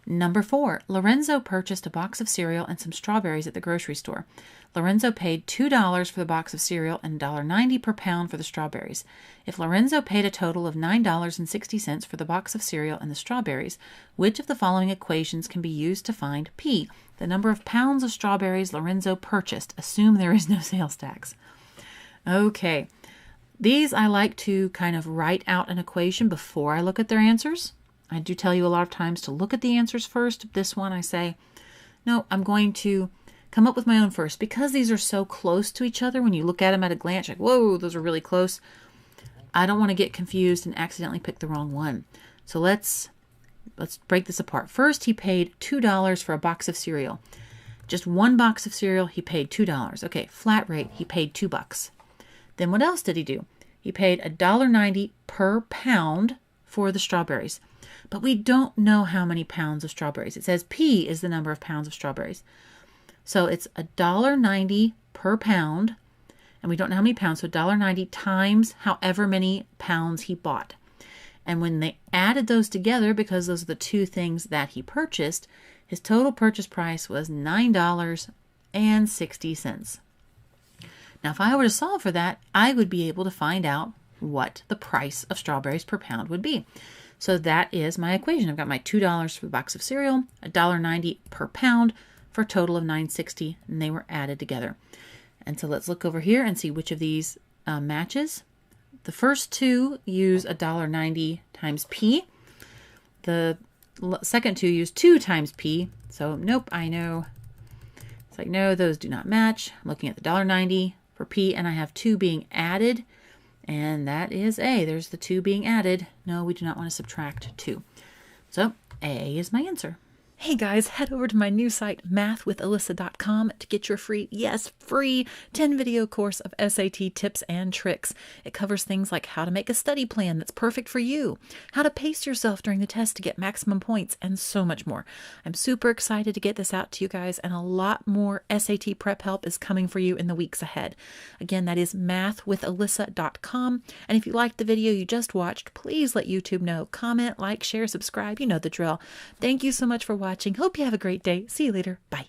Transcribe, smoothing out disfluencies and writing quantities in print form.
Number 4, Lorenzo purchased a box of cereal and some strawberries at the grocery store. Lorenzo paid $2 for the box of cereal and $1.90 per pound for the strawberries. If Lorenzo paid a total of $9.60 for the box of cereal and the strawberries, which of the following equations can be used to find P, the number of pounds of strawberries Lorenzo purchased? Assume there is no sales tax. Okay, these I like to kind of write out an equation before I look at their answers. I do tell you a lot of times to look at the answers first. This one I say, no, I'm going to come up with my own first. Because these are so close to each other, when you look at them at a glance, you're like, whoa, those are really close. I don't want to get confused and accidentally pick the wrong one. So let's break this apart. First, he paid $2 for a box of cereal. Just one box of cereal, he paid $2. Okay, flat rate, he paid $2. Then what else did he do? He paid $1.90 per pound for the strawberries. But we don't know how many pounds of strawberries. It says P is the number of pounds of strawberries. So it's $1.90 per pound, and we don't know how many pounds, so $1.90 times however many pounds he bought. And when they added those together, because those are the two things that he purchased, his total purchase price was $9.60. Now, if I were to solve for that, I would be able to find out what the price of strawberries per pound would be. So that is my equation. I've got my $2 for the box of cereal, $1.90 per pound for a total of $9.60, and they were added together. And so let's look over here and see which of these matches. The first two use $1.90 times P. The second two use 2 times P. So nope, I know. It's like, no, those do not match. I'm looking at the $1.90 for P, and I have 2 being added. And that is A. There's the 2 being added. No, we do not want to subtract 2. So A is my answer. Hey guys, head over to my new site, mathwithalyssa.com, to get your free, yes, free 10-video course of SAT tips and tricks. It covers things like how to make a study plan that's perfect for you, how to pace yourself during the test to get maximum points, and so much more. I'm super excited to get this out to you guys, and a lot more SAT prep help is coming for you in the weeks ahead. Again, that is mathwithalyssa.com. And if you liked the video you just watched, please let YouTube know. Comment, like, share, subscribe. You know the drill. Thank you so much for watching. Hope you have a great day. See you later. Bye.